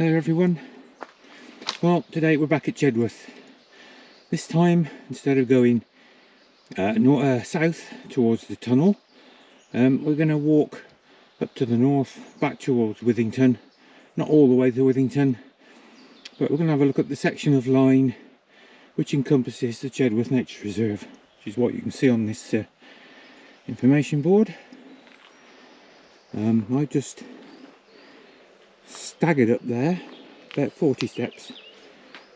Hello everyone. Well, today we're back at Chedworth. This time, instead of going south towards the tunnel, we're going to walk up to the north, back towards Withington. Not all the way to Withington, but we're going to have a look at the section of line which encompasses the Chedworth Nature Reserve, which is what you can see on this information board. I just staggered up there about 40 steps.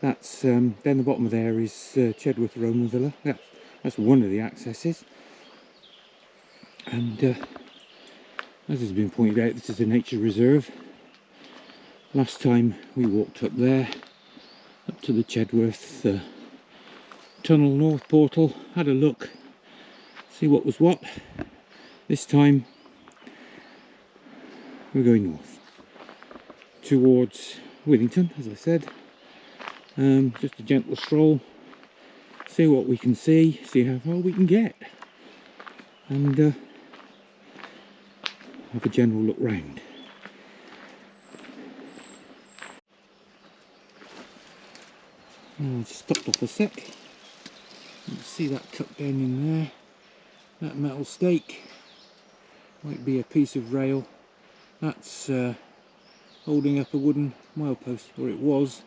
That's down the bottom of there is Chedworth Roman Villa. That's one of the accesses, and as has been pointed out, this is a nature reserve. Last time we walked up there, up to the Chedworth tunnel north portal, had a look, see what was what. This time we're going north towards Withington, as I said. Just a gentle stroll, see what we can see how far we can get, and have a general look round. I just stopped off a sec. You can see that tucked down in there, that metal stake, might be a piece of rail. That's holding up a wooden milepost, or it was.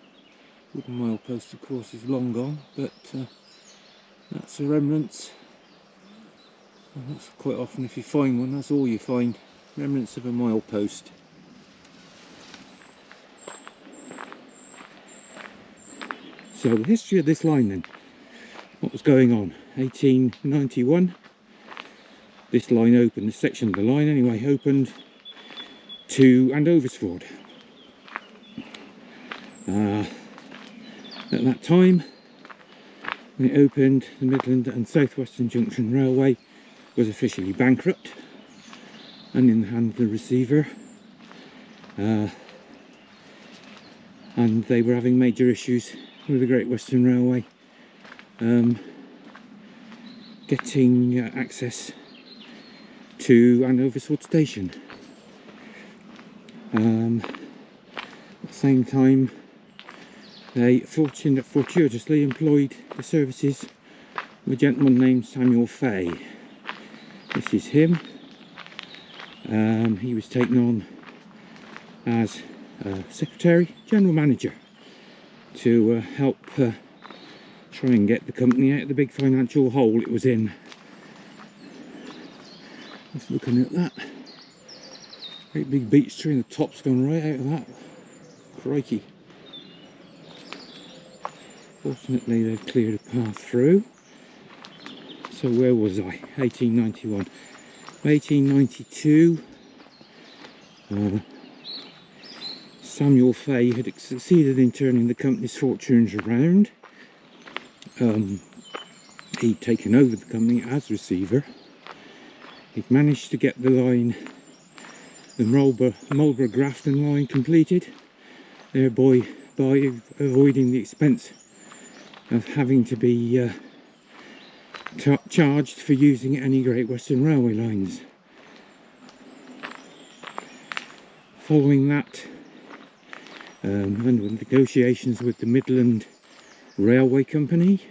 Wooden milepost, of course, is long gone, but that's a remnants. And that's quite often, if you find one, that's all you find, remnants of a milepost. So the history of this line then, what was going on? 1891, this line opened, this section of the line anyway, opened to Andoversford. At that time, when it opened, the Midland and Southwestern Junction Railway was officially bankrupt and in the hand of the receiver, and they were having major issues with the Great Western Railway getting access to Andoversford Station. At the same time, they fortuitously employed the services of a gentleman named Samuel Fay. This is him. He was taken on as secretary, general manager, to help try and get the company out of the big financial hole it was in. Just looking at that great big beech tree, and the top's gone right out of that. Crikey. Fortunately, they've cleared a path through. So where was I? 1891. 1892, Samuel Fay had succeeded in turning the company's fortunes around. He'd taken over the company as receiver. He'd managed to get the line, the Marlborough Grafton line, completed, thereby avoiding the expense of having to be charged for using any Great Western Railway lines. Following that, under negotiations with the Midland Railway Company,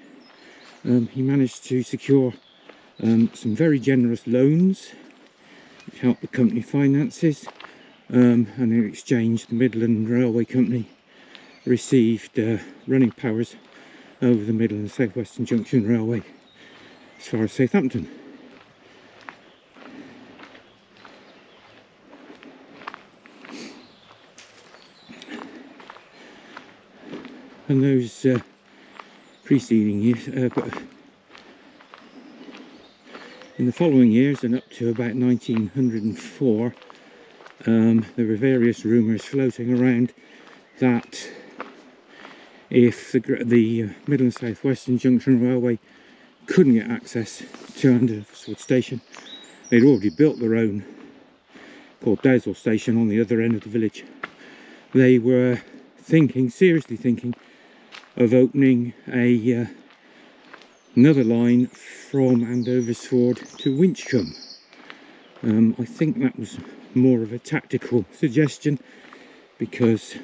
he managed to secure some very generous loans which helped the company finances, and in exchange the Midland Railway Company received running powers over the Midland and South Western Junction Railway as far as Southampton. And those preceding years, in the following years and up to about 1904, there were various rumours floating around that if the Midland South Western Junction Railway couldn't get access to Andoversford Station, they'd already built their own, called Dowsall Station, on the other end of the village. They were seriously thinking of opening another line from Andoversford to Winchcombe. I think that was more of a tactical suggestion, because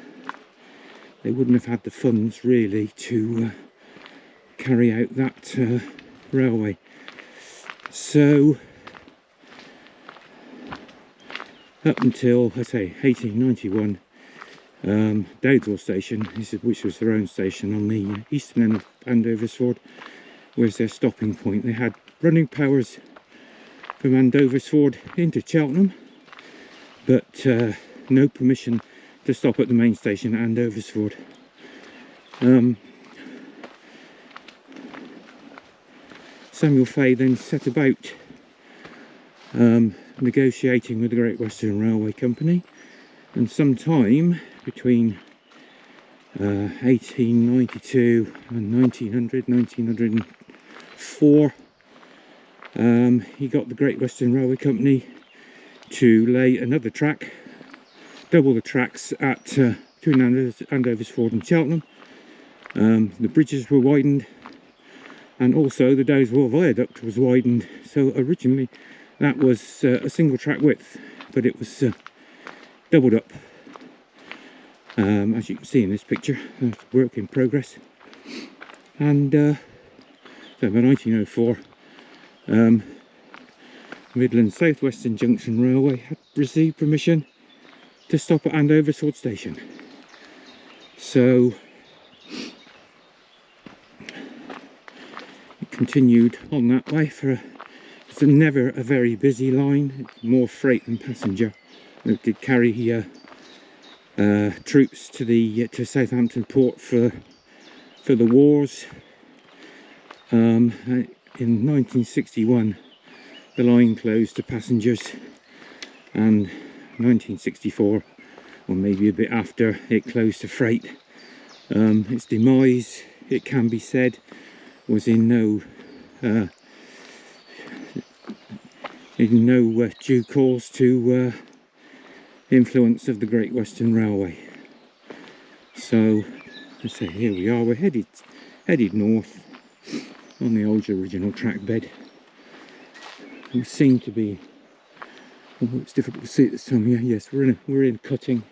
they wouldn't have had the funds really to carry out that railway. So up until, I say, 1891, Dowdeswell Station, which was their own station on the eastern end of Andoversford, was their stopping point. They had running powers from Andoversford into Cheltenham, but no permission to stop at the main station at Andoversford. Samuel Fay then set about negotiating with the Great Western Railway Company, and sometime between 1892 and 1904, he got the Great Western Railway Company to lay another track, double the tracks at between Andoversford and Cheltenham. The bridges were widened, and also the Dowdeswell Viaduct was widened. So originally that was a single track width, but it was doubled up. As you can see in this picture, work in progress. And so by 1904, Midland South Western Junction Railway had received permission to stop at Andoversford Station. So it continued on that way for it's never a very busy line. It's more freight than passenger. It did carry troops to Southampton port for the wars. In 1961 the line closed to passengers, and 1964, or maybe a bit after, it closed to freight. Its demise, it can be said, was in no due course to influence of the Great Western Railway. So I say, here we are, we're headed north on the old original track bed. We seem to be, although it's difficult to see at this time of year, yes, we're in cutting,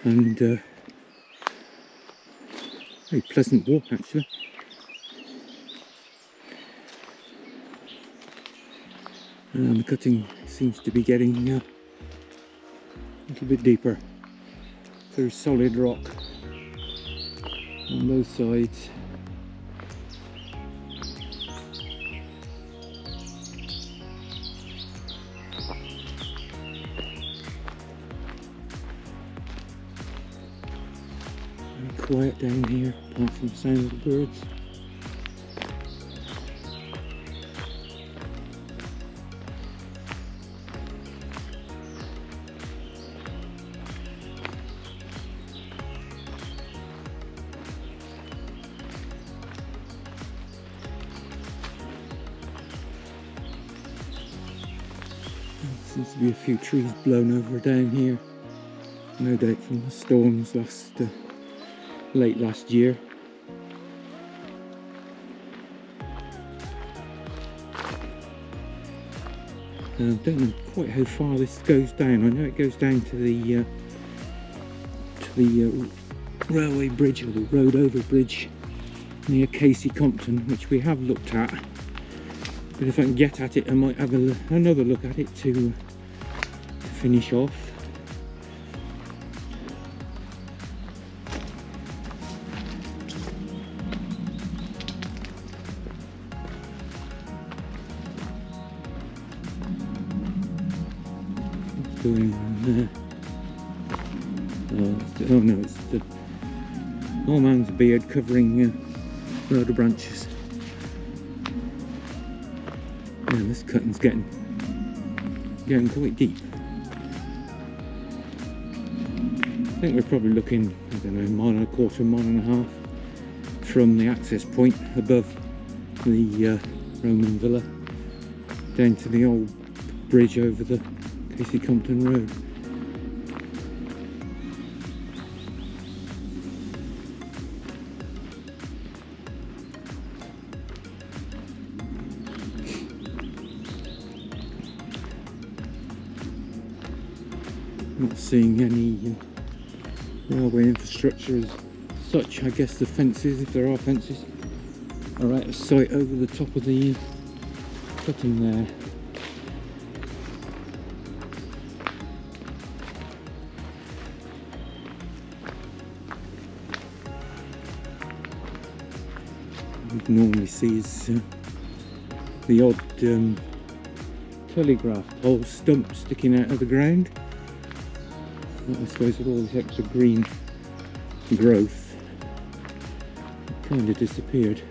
and very pleasant walk actually. The cutting seems to be getting a little bit deeper. There's solid rock on both sides. Very quiet down here, apart from the sound of the birds. Seems to be a few trees blown over down here, no doubt from the storms late last year. I don't know quite how far this goes down. I know it goes down to the railway bridge, or the road over bridge near Casey Compton, which we have looked at. But if I can get at it, I might have another look at it to finish off. What's going on there? Oh no, it's the old man's beard covering rhoda branches. Yeah, this cutting's getting quite deep. I think we're probably looking, I don't know, mile and a quarter, mile and a half from the access point above the Roman Villa down to the old bridge over the Casey Compton Road. Not seeing any railway infrastructure as such. I guess the fences, if there are fences, are out of sight over the top of the cutting there. What you normally see is the odd telegraph pole stump sticking out of the ground. I suppose with all this extra green growth, it kind of disappeared.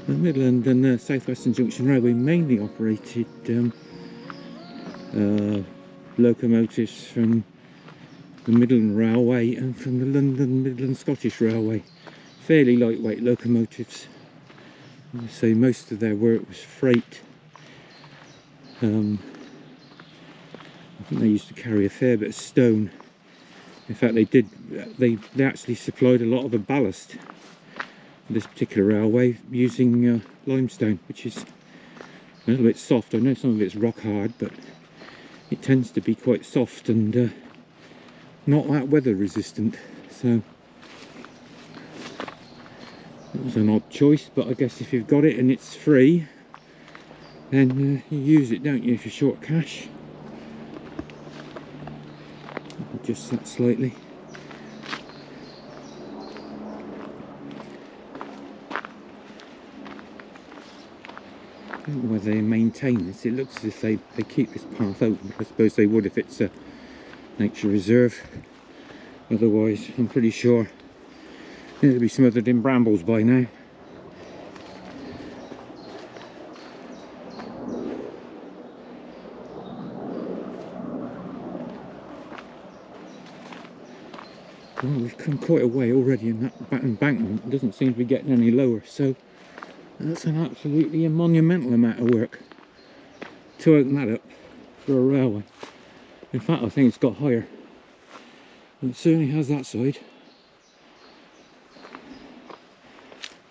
The Midland and the South Western Junction Railway mainly operated locomotives from the Midland Railway and from the London Midland Scottish Railway. Fairly lightweight locomotives. So most of their work was freight. I think they used to carry a fair bit of stone. In fact, they actually supplied a lot of the ballast for this particular railway using limestone, which is a little bit soft. I know some of it's rock hard, but it tends to be quite soft and not that weather resistant. So it was an odd choice, but I guess if you've got it and it's free, then you use it, don't you, if you're short cash. Adjust that slightly. I don't know whether they maintain this. It looks as if they keep this path open. I suppose they would if it's a nature reserve. Otherwise, I'm pretty sure it'll be smothered in brambles by now. Well, we've come quite a way already, and that embankment doesn't seem to be getting any lower, so that's an absolutely monumental amount of work to open that up for a railway. In fact, I think it's got higher. It certainly has that side.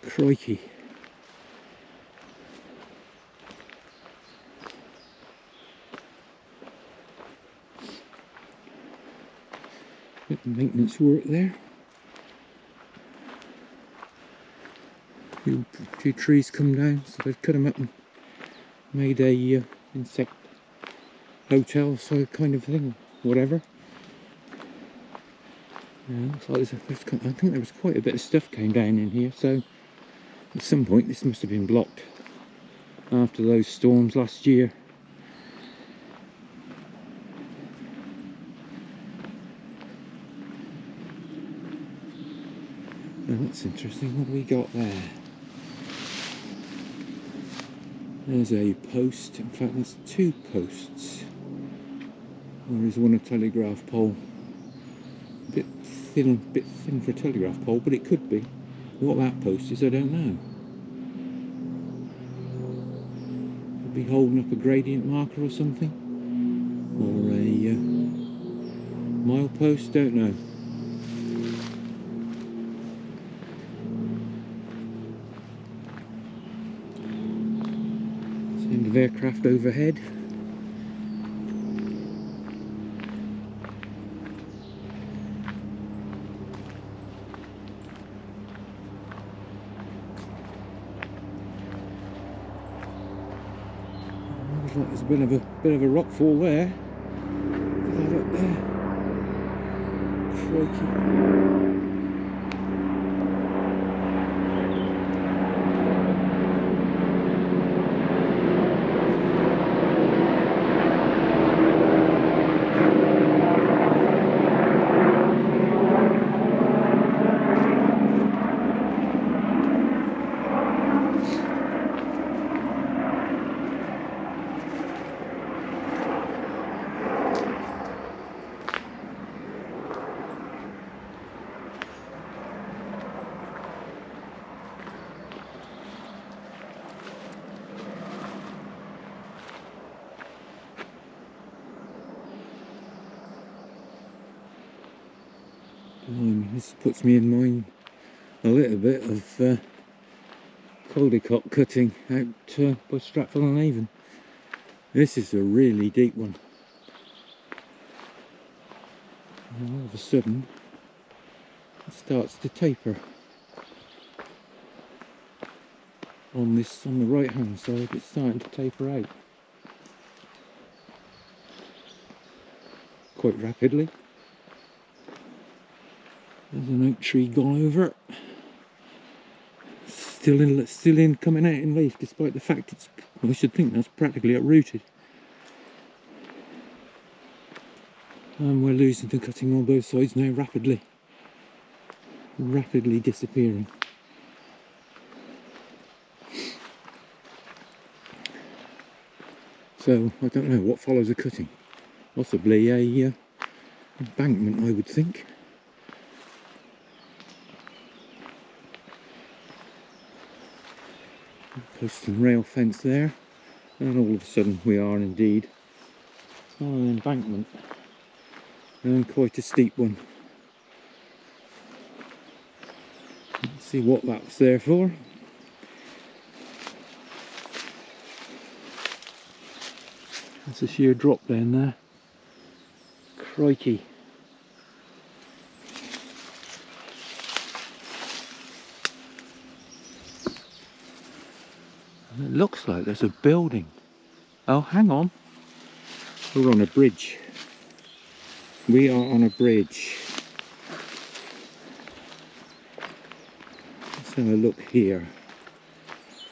Crikey. Bit of maintenance work there. A few trees come down, so they've cut them up and made a insect hotel, so kind of thing, whatever. Yeah, looks like I think there was quite a bit of stuff came down in here, so at some point this must have been blocked after those storms last year. Now that's interesting. What do we got there? There's a post. In fact, there's two posts. There is one a telegraph pole. A bit thin for a telegraph pole, but it could be. What that post is, I don't know. Could be holding up a gradient marker or something, or a milepost. Don't know. Sound of aircraft overhead. Looks like there's a bit of a rock fall there. Look at that up there. Crikey. This puts me in mind a little bit of Caldecock cutting out by Stratford-on-Avon. This is a really deep one. And all of a sudden it starts to taper on the right hand side. It's starting to taper out quite rapidly. There's an oak tree gone over. Still in coming out in leaf, despite the fact it's, I should think that's practically uprooted. And we're losing the cutting on both sides now, rapidly disappearing. So I don't know what follows a cutting. Possibly a embankment, I would think. Post and rail fence there, and all of a sudden we are indeed on an embankment, and quite a steep one. Let's see what that's there for. That's a sheer drop down there. Crikey. It looks like there's a building. Oh, hang on. We're on a bridge. We are on a bridge. Let's have a look here.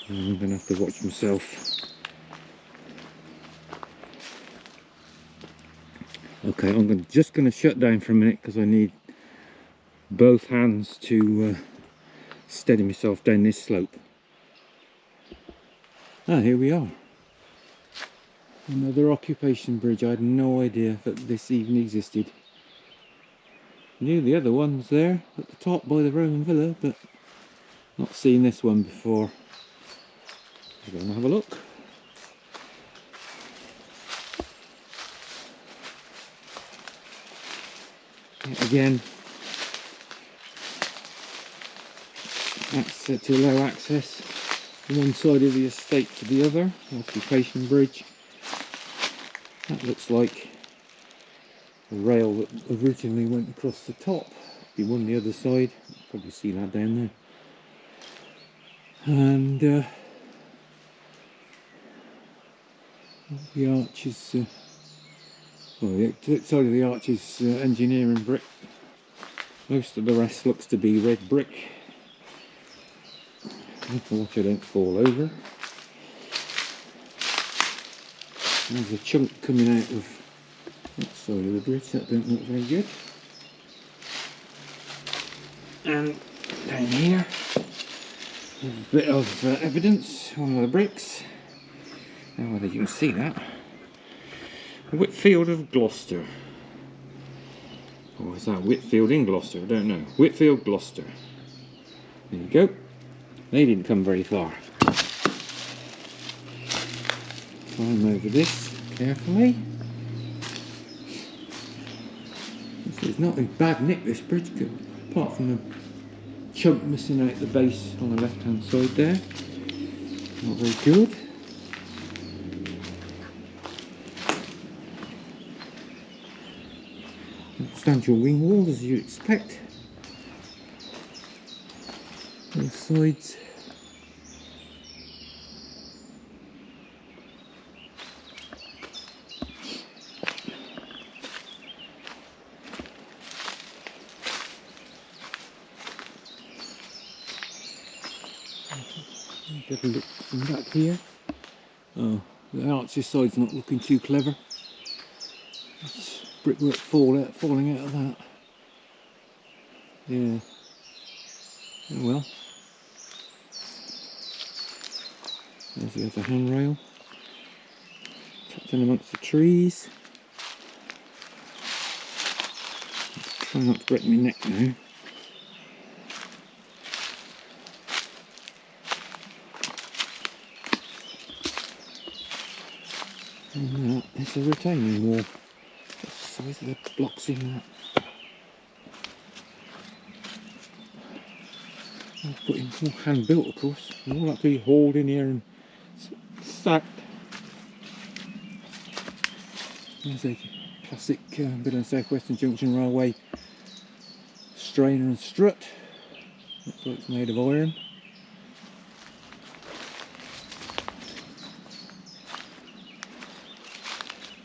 I'm going to have to watch myself. Okay, I'm just going to shut down for a minute because I need both hands to steady myself down this slope. Ah, here we are. Another occupation bridge. I had no idea that this even existed. Knew the other ones there at the top by the Roman villa, but not seen this one before. We're going to have a look. Yet again, that's to allow access from one side of the estate to the other. Occupation bridge. That looks like a rail that originally went across the top. Be one the other side. Probably see that down there. And the arch is, well, the side of the arch is engineering brick. Most of the rest looks to be red brick. Watch I don't fall over. There's a chunk coming out of that side of the bridge. That don't look very good. And down here, a bit of evidence on the bricks. Now whether you can see that. Whitfield of Gloucester. Or is that Whitfield in Gloucester? I don't know. Whitfield, Gloucester. There you go. They didn't come very far. Climb over this carefully. It's not in bad nick, this bridge, apart from the chunk missing out the base on the left hand side there. Not very good. Substantial wing walls, as you expect. Both sides. Get a look from back here. Oh, the arch this side's not looking too clever. It's brickwork falling out of that. Yeah. Oh well. There's the other handrail. Tucked in amongst the trees. Try not to break my neck now. And there's a retaining wall. What's the size of the blocks in that? I'll put in more hand built, of course. And all that to be hauled in here and stacked. There's a classic Midland South Western Junction Railway strainer and strut. Looks like it's made of iron.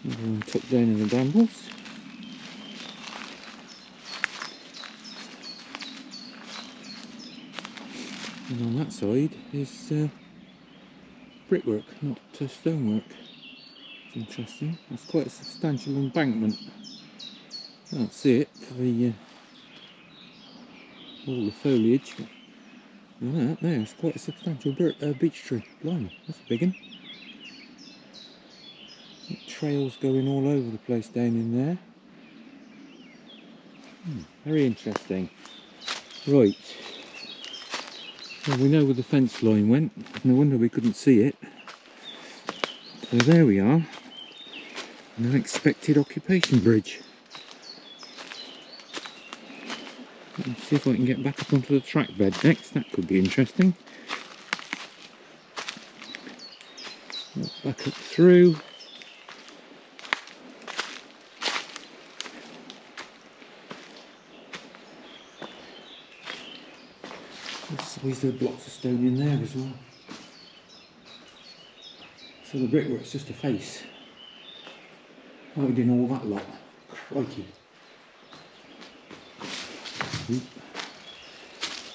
Another one tucked down in the brambles. And on that side is brickwork, not stonework. It's interesting. That's quite a substantial embankment. Can't see it for the all the foliage. Look at that there, it's quite a substantial beech tree. Blimey, that's a big one. Trails going all over the place down in there. Very interesting. Right. Well, we know where the fence line went. No wonder we couldn't see it. So there we are. An unexpected occupation bridge. Let's see if I can get back up onto the track bed next. That could be interesting. Back up through. There's the blocks of stone in there as well. So the brickwork's just a face. Hiding all that lot. Crikey.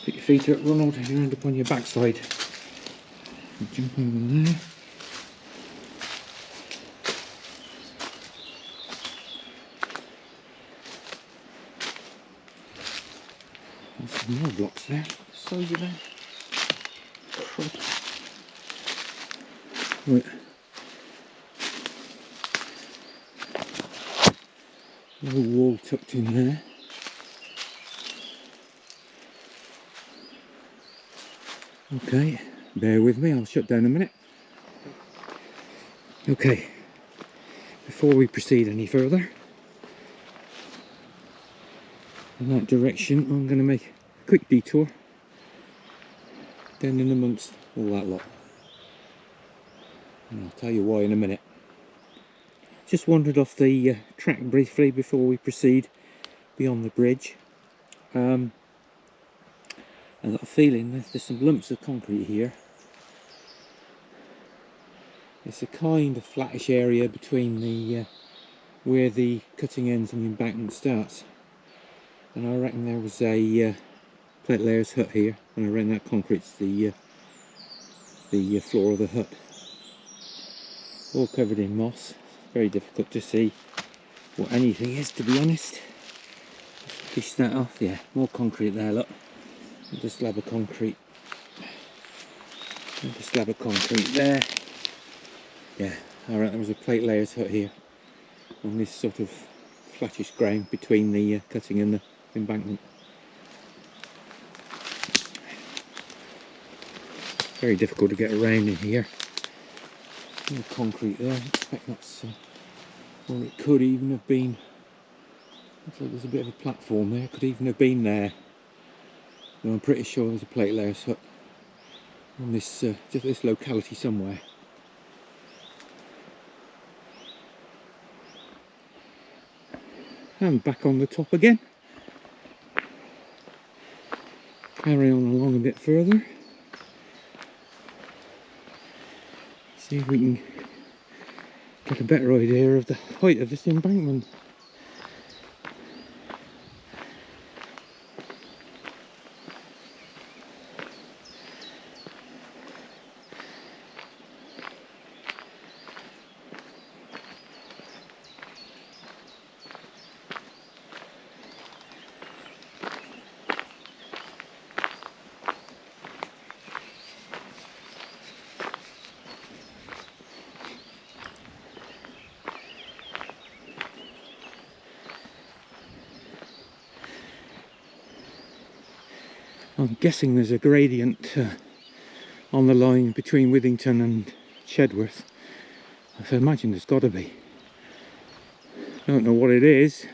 Put your feet up, Ronald, and you end up on your backside. Jump over there. There's some more blocks there. Size of that. Crikey. Right. Little wall tucked in there. Okay, bear with me, I'll shut down a minute. Okay, before we proceed any further in that direction, I'm going to make a quick detour down in amongst all that lot. And I'll tell you why in a minute. Just wandered off the track briefly before we proceed beyond the bridge. I've got a feeling there's some lumps of concrete here. It's a kind of flattish area between the where the cutting ends and the embankment starts. And I reckon there was a plate layers hut here, and around that concrete's the floor of the hut. All covered in moss. Very difficult to see what anything is, to be honest. Fish that off, yeah, more concrete there, look. Another slab of concrete. Another slab of concrete there. Yeah, alright, there was a plate layers hut here on this sort of flattish ground between the cutting and the embankment. Very difficult to get around in here. More concrete there, I expect that's or it could even have been, looks like there's a bit of a platform there, it could even have been there. And I'm pretty sure there's a plate layers hut on this, just this locality somewhere. And back on the top again. Carry on along a bit further. See if we can get a better idea of the height of this embankment. I'm guessing there's a gradient on the line between Withington and Chedworth. I imagine there's got to be. I don't know what it is.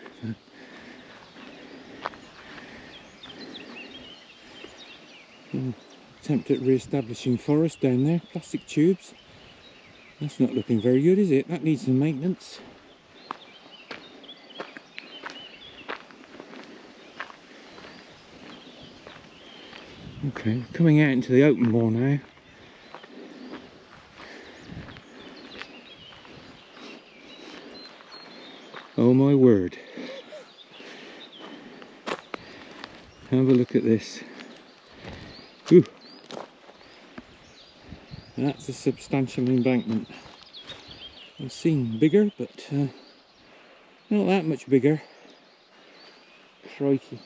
Attempt at re-establishing forest down there. Plastic tubes. That's not looking very good, is it? That needs some maintenance. Okay, coming out into the open more now. Oh my word. Have a look at this. Ooh. That's a substantial embankment. I've seen bigger, but not that much bigger. Crikey.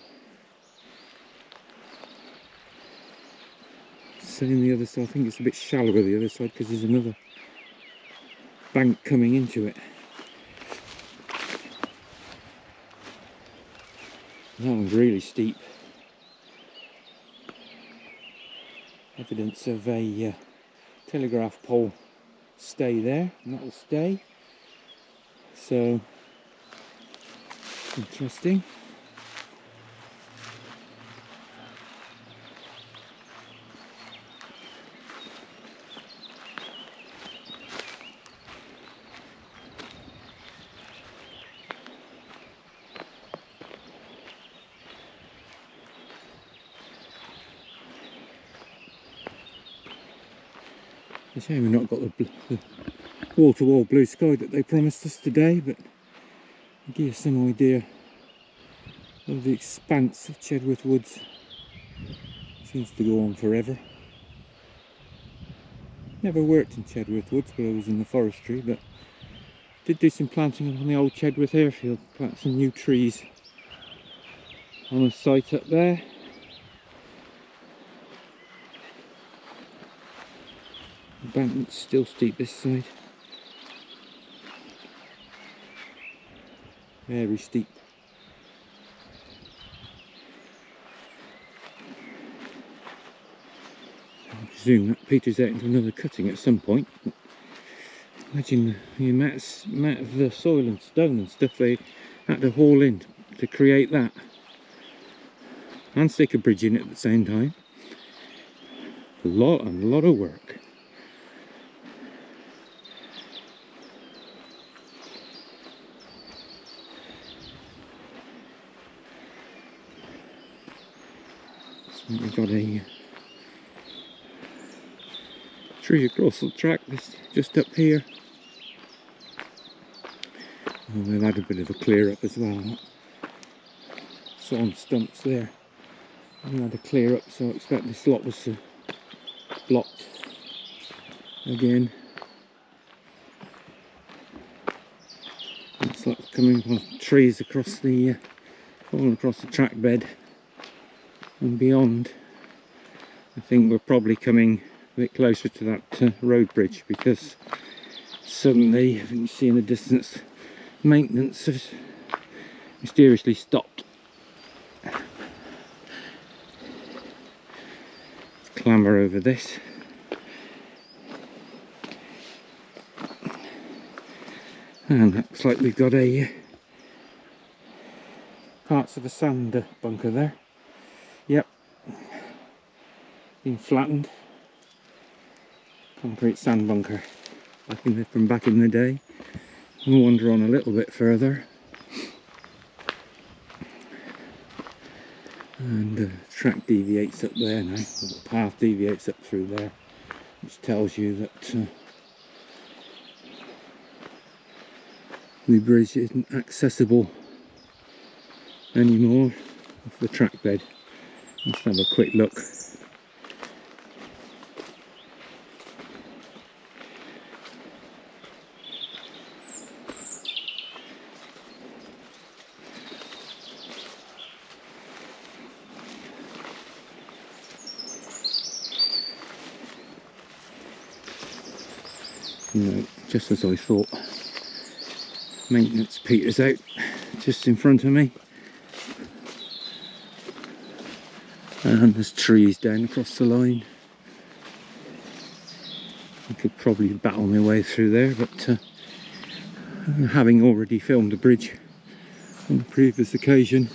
Same the other side. I think it's a bit shallower the other side because there's another bank coming into it. That one's really steep. Evidence of a telegraph pole stay there, and that will stay. So interesting. It's a shame we've not got the wall-to-wall blue sky that they promised us today, but to give you some idea of the expanse of Chedworth Woods. Seems to go on forever. Never worked in Chedworth Woods, but I was in the forestry, but did do some planting on the old Chedworth airfield, plant some new trees on a site up there. Embankment's still steep this side. Very steep. I presume that peters out into another cutting at some point. Imagine the amount of the soil and stone and stuff they had to haul in to create that. And stick a bridge in it at the same time. A lot of work. We've got a tree across the track just up here. And we've had a bit of a clear up as well. Sawn stumps there. We had a clear up, so I expect this lot was blocked again. It's like coming from trees across the falling across the track bed. And beyond, I think we're probably coming a bit closer to that road bridge, because suddenly, I think you see in the distance, maintenance has mysteriously stopped. Let's clamber over this. And looks like we've got a parts of a sand bunker there. Yep, been flattened. Concrete sand bunker from back in the day. We'll wander on a little bit further, and the track deviates up there now, or the path deviates up through there, which tells you that the bridge isn't accessible anymore off the track bed. Let's have a quick look. No, just as I thought. Maintenance peters out just in front of me. And there's trees down across the line. I could probably battle my way through there, but having already filmed a bridge on the previous occasion,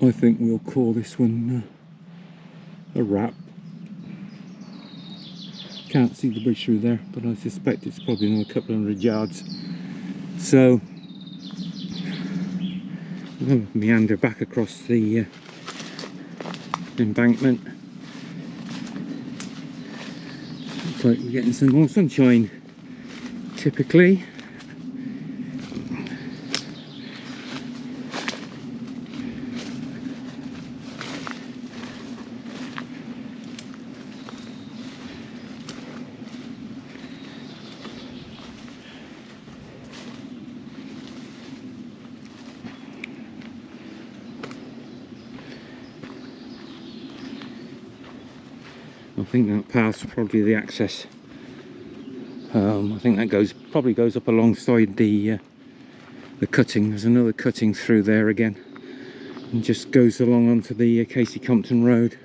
I think we'll call this one a wrap. Can't see the bridge through there, but I suspect it's probably another couple of 100 yards. So we'll meander back across the embankment. Looks like we're getting some more sunshine, typically. I think that path's probably the access. I think that probably goes up alongside the cutting. There's another cutting through there again, and just goes along onto the Casey Compton Road,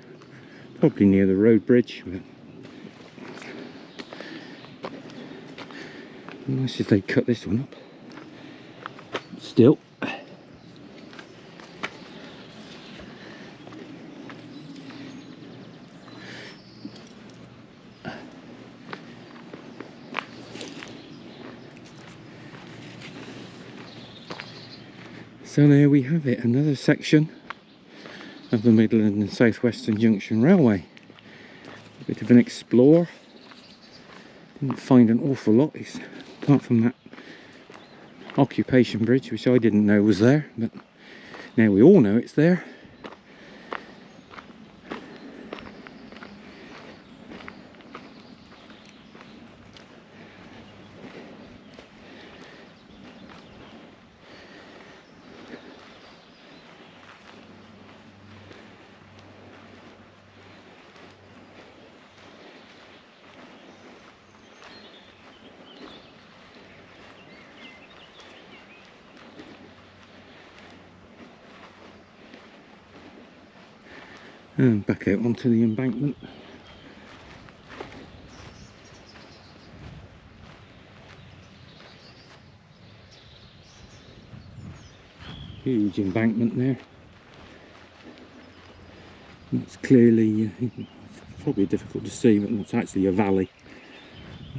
probably near the road bridge. But unless they cut this one up. Still. So there we have it, another section of the Midland and South Western Junction Railway. A bit of an explore. Didn't find an awful lot, apart from that occupation bridge, which I didn't know was there, but now we all know it's there. And back out onto the embankment. Huge embankment there. And it's clearly, it's probably difficult to see, but it's actually a valley.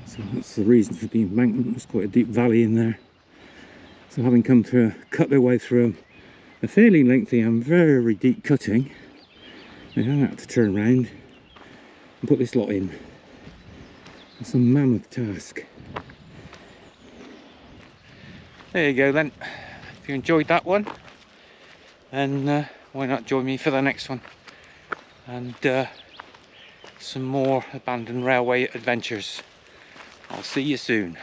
So that's the reason for the embankment. There's quite a deep valley in there. So having come through, cut their way through a fairly lengthy and very deep cutting, they then had to turn around and put this lot in. It's a mammoth task. There you go then. If you enjoyed that one, then why not join me for the next one? And some more abandoned railway adventures. I'll see you soon.